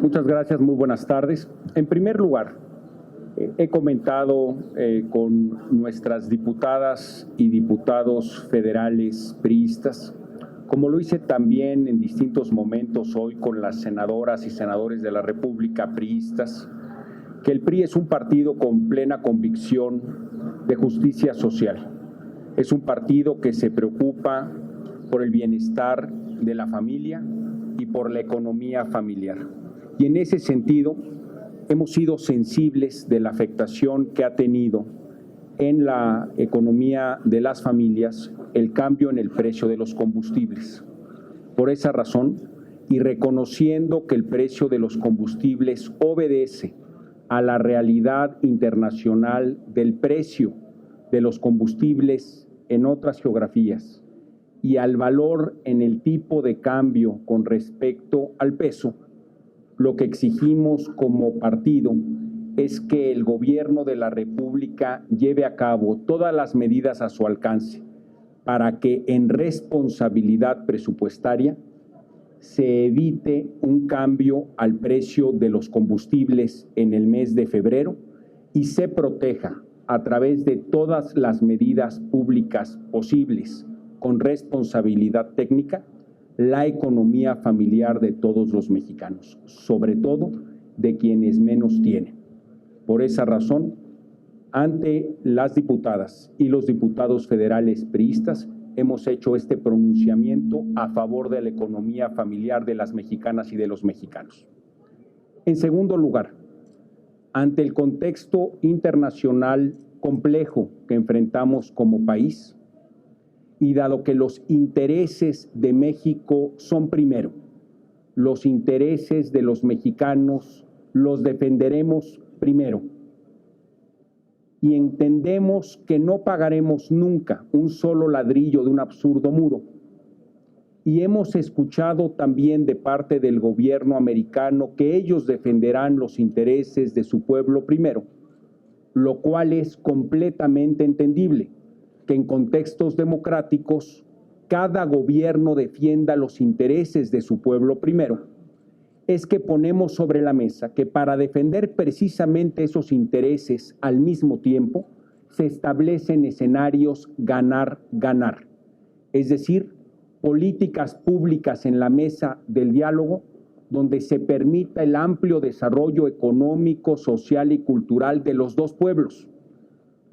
Muchas gracias, muy buenas tardes. En primer lugar, he comentado con nuestras diputadas y diputados federales priistas, como lo hice también en distintos momentos hoy con las senadoras y senadores de la República priistas, que el PRI es un partido con plena convicción de justicia social. Es un partido que se preocupa por el bienestar de la familia y por la economía familiar. Y en ese sentido, hemos sido sensibles de la afectación que ha tenido en la economía de las familias el cambio en el precio de los combustibles. Por esa razón, y reconociendo que el precio de los combustibles obedece a la realidad internacional del precio de los combustibles en otras geografías y al valor en el tipo de cambio con respecto al peso, lo que exigimos como partido es que el gobierno de la República lleve a cabo todas las medidas a su alcance para que en responsabilidad presupuestaria se evite un cambio al precio de los combustibles en el mes de febrero y se proteja a través de todas las medidas públicas posibles con responsabilidad técnica la economía familiar de todos los mexicanos, sobre todo de quienes menos tienen. Por esa razón, ante las diputadas y los diputados federales priistas, hemos hecho este pronunciamiento a favor de la economía familiar de las mexicanas y de los mexicanos. En segundo lugar, ante el contexto internacional complejo que enfrentamos como país, y dado que los intereses de México son primero, los intereses de los mexicanos los defenderemos primero. Y entendemos que no pagaremos nunca un solo ladrillo de un absurdo muro. Y hemos escuchado también de parte del gobierno americano que ellos defenderán los intereses de su pueblo primero, lo cual es completamente entendible, que en contextos democráticos cada gobierno defienda los intereses de su pueblo primero. Es que ponemos sobre la mesa que para defender precisamente esos intereses al mismo tiempo se establecen escenarios ganar-ganar, es decir, políticas públicas en la mesa del diálogo donde se permita el amplio desarrollo económico, social y cultural de los dos pueblos,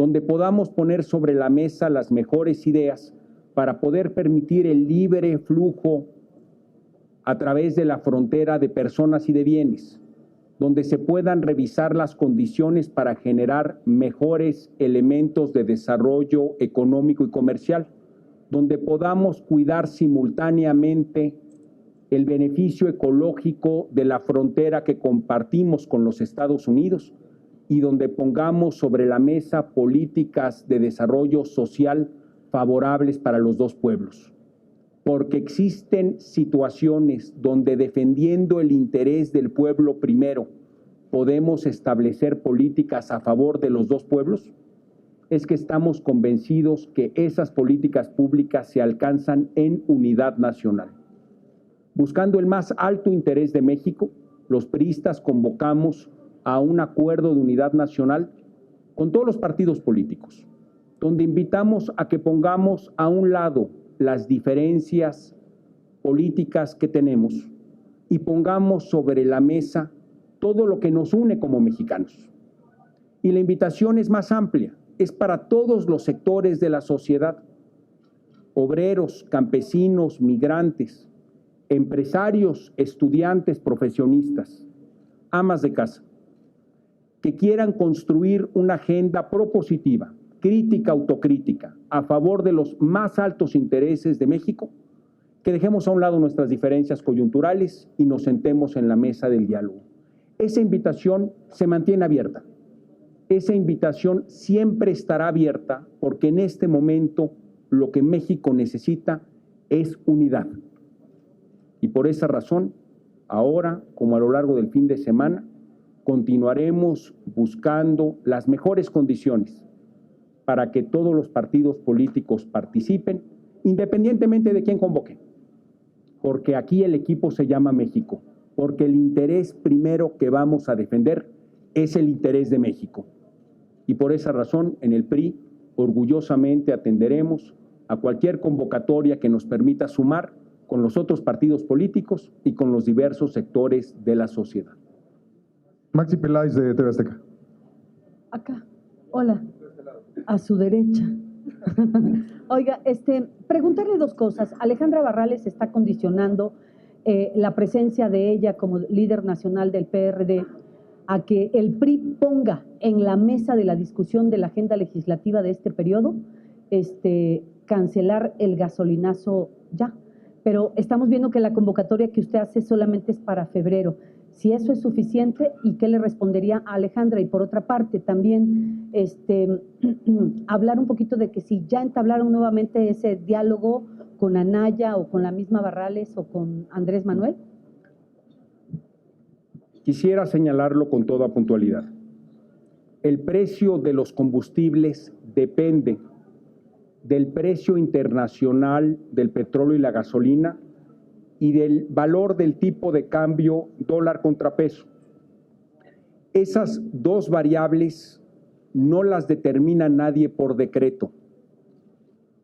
donde podamos poner sobre la mesa las mejores ideas para poder permitir el libre flujo a través de la frontera de personas y de bienes, donde se puedan revisar las condiciones para generar mejores elementos de desarrollo económico y comercial, donde podamos cuidar simultáneamente el beneficio ecológico de la frontera que compartimos con los Estados Unidos y donde pongamos sobre la mesa políticas de desarrollo social favorables para los dos pueblos. Porque existen situaciones donde defendiendo el interés del pueblo primero podemos establecer políticas a favor de los dos pueblos, es que estamos convencidos que esas políticas públicas se alcanzan en unidad nacional. Buscando el más alto interés de México, los priistas convocamos a un acuerdo de unidad nacional con todos los partidos políticos, donde invitamos a que pongamos a un lado las diferencias políticas que tenemos y pongamos sobre la mesa todo lo que nos une como mexicanos. Y la invitación es más amplia, es para todos los sectores de la sociedad, obreros, campesinos, migrantes, empresarios, estudiantes, profesionistas, amas de casa, que quieran construir una agenda propositiva, crítica, autocrítica, a favor de los más altos intereses de México, que dejemos a un lado nuestras diferencias coyunturales y nos sentemos en la mesa del diálogo. Esa invitación se mantiene abierta. Esa invitación siempre estará abierta porque en este momento lo que México necesita es unidad. Y por esa razón, ahora, como a lo largo del fin de semana, continuaremos buscando las mejores condiciones para que todos los partidos políticos participen, independientemente de quién convoque, porque aquí el equipo se llama México, porque el interés primero que vamos a defender es el interés de México. Y por esa razón, en el PRI, orgullosamente atenderemos a cualquier convocatoria que nos permita sumar con los otros partidos políticos y con los diversos sectores de la sociedad. Maxi Peláez, de TV Azteca. Acá, hola, a su derecha. Oiga, preguntarle dos cosas. Alejandra Barrales está condicionando la presencia de ella como líder nacional del PRD a que el PRI ponga en la mesa de la discusión de la agenda legislativa de este periodo cancelar el gasolinazo ya. Pero estamos viendo que la convocatoria que usted hace solamente es para febrero. Si eso es suficiente, ¿y qué le respondería a Alejandra? Y por otra parte, también hablar un poquito de que si ya entablaron nuevamente ese diálogo con Anaya o con la misma Barrales o con Andrés Manuel. Quisiera señalarlo con toda puntualidad. El precio de los combustibles depende del precio internacional del petróleo y la gasolina y del valor del tipo de cambio dólar contra peso. Esas dos variables no las determina nadie por decreto.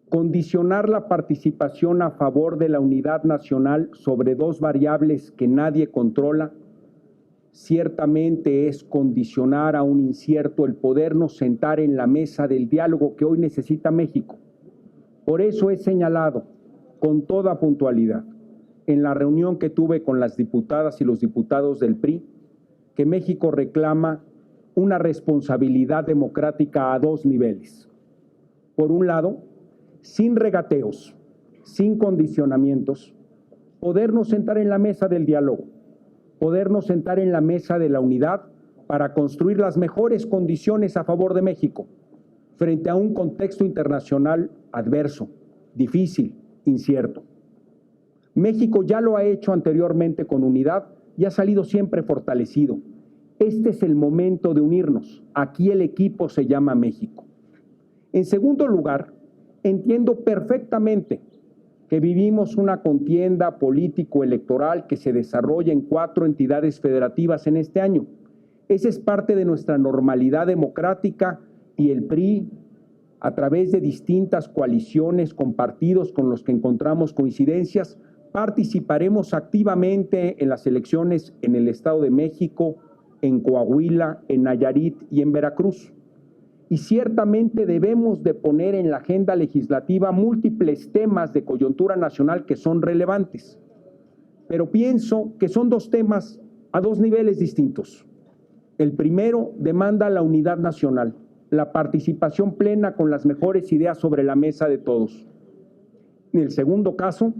Condicionar la participación a favor de la unidad nacional sobre dos variables que nadie controla ciertamente es condicionar a un incierto el podernos sentar en la mesa del diálogo que hoy necesita México. Por eso he señalado con toda puntualidad en la reunión que tuve con las diputadas y los diputados del PRI que México reclama una responsabilidad democrática a dos niveles. Por un lado, sin regateos, sin condicionamientos, podernos sentar en la mesa del diálogo, podernos sentar en la mesa de la unidad para construir las mejores condiciones a favor de México frente a un contexto internacional adverso, difícil, incierto. México ya lo ha hecho anteriormente con unidad y ha salido siempre fortalecido. Este es el momento de unirnos. Aquí el equipo se llama México. En segundo lugar, entiendo perfectamente que vivimos una contienda político-electoral que se desarrolla en 4 entidades federativas en este año. Esa es parte de nuestra normalidad democrática y el PRI, a través de distintas coaliciones con partidos con los que encontramos coincidencias, participaremos activamente en las elecciones en el Estado de México, en Coahuila, en Nayarit y en Veracruz. Y ciertamente debemos de poner en la agenda legislativa múltiples temas de coyuntura nacional que son relevantes. Pero pienso que son dos temas a dos niveles distintos. El primero demanda la unidad nacional, la participación plena con las mejores ideas sobre la mesa de todos. En el segundo caso,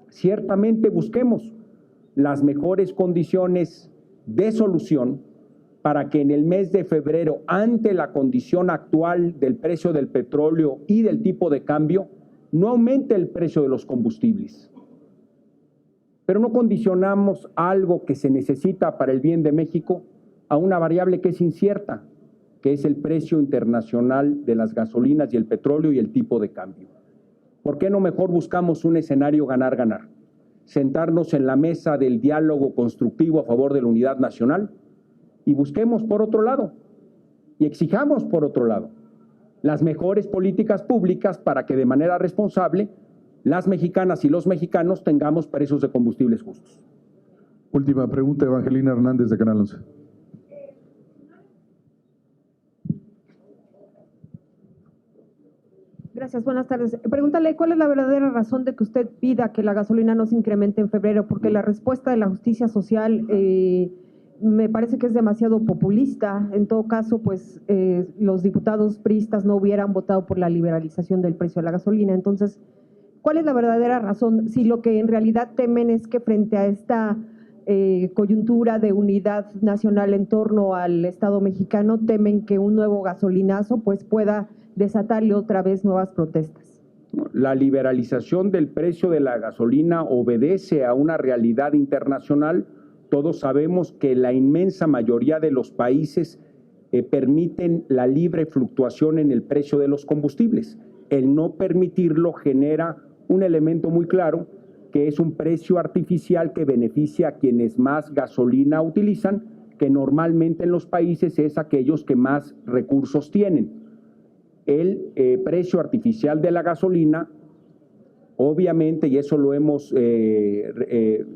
ciertamente busquemos las mejores condiciones de solución para que en el mes de febrero, ante la condición actual del precio del petróleo y del tipo de cambio, no aumente el precio de los combustibles. Pero no condicionamos algo que se necesita para el bien de México a una variable que es incierta, que es el precio internacional de las gasolinas y el petróleo y el tipo de cambio. ¿Por qué no mejor buscamos un escenario ganar-ganar? Sentarnos en la mesa del diálogo constructivo a favor de la unidad nacional y busquemos por otro lado y exijamos por otro lado las mejores políticas públicas para que de manera responsable las mexicanas y los mexicanos tengamos precios de combustibles justos. Última pregunta, Evangelina Hernández, de Canal 11. Gracias, buenas tardes. Pregúntale, ¿cuál es la verdadera razón de que usted pida que la gasolina no se incremente en febrero? Porque la respuesta de la justicia social me parece que es demasiado populista. En todo caso, pues los diputados priistas no hubieran votado por la liberalización del precio de la gasolina. Entonces, ¿cuál es la verdadera razón? Si lo que en realidad temen es que frente a esta coyuntura de unidad nacional en torno al Estado mexicano, temen que un nuevo gasolinazo pues pueda desatarle otra vez nuevas protestas. La liberalización del precio de la gasolina obedece a una realidad internacional. Todos sabemos que la inmensa mayoría de los países permiten la libre fluctuación en el precio de los combustibles. El no permitirlo genera un elemento muy claro que es un precio artificial que beneficia a quienes más gasolina utilizan, que normalmente en los países es aquellos que más recursos tienen. El precio artificial de la gasolina, obviamente, y eso lo hemos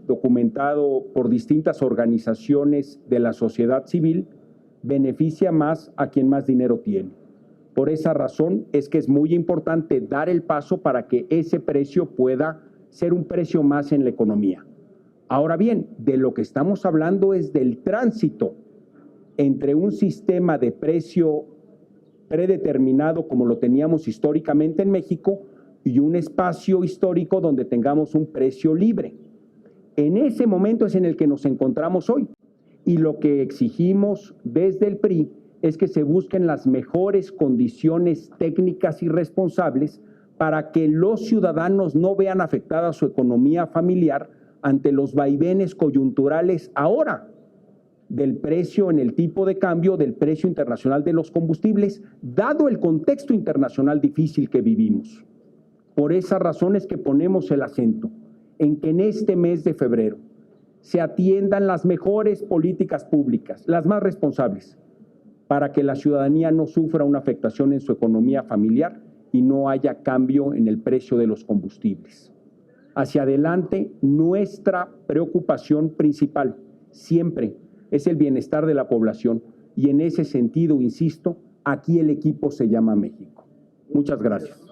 documentado por distintas organizaciones de la sociedad civil, beneficia más a quien más dinero tiene. Por esa razón es que es muy importante dar el paso para que ese precio pueda ser un precio más en la economía. Ahora bien, de lo que estamos hablando es del tránsito entre un sistema de precio predeterminado como lo teníamos históricamente en México y un espacio histórico donde tengamos un precio libre. En ese momento es en el que nos encontramos hoy y lo que exigimos desde el PRI es que se busquen las mejores condiciones técnicas y responsables para que los ciudadanos no vean afectada su economía familiar ante los vaivenes coyunturales ahora del precio en el tipo de cambio, del precio internacional de los combustibles, dado el contexto internacional difícil que vivimos. Por esa razón es que ponemos el acento en que en este mes de febrero se atiendan las mejores políticas públicas, las más responsables, para que la ciudadanía no sufra una afectación en su economía familiar y no haya cambio en el precio de los combustibles. Hacia adelante, nuestra preocupación principal siempre es el bienestar de la población y en ese sentido, insisto, aquí el equipo se llama México. Muchas gracias.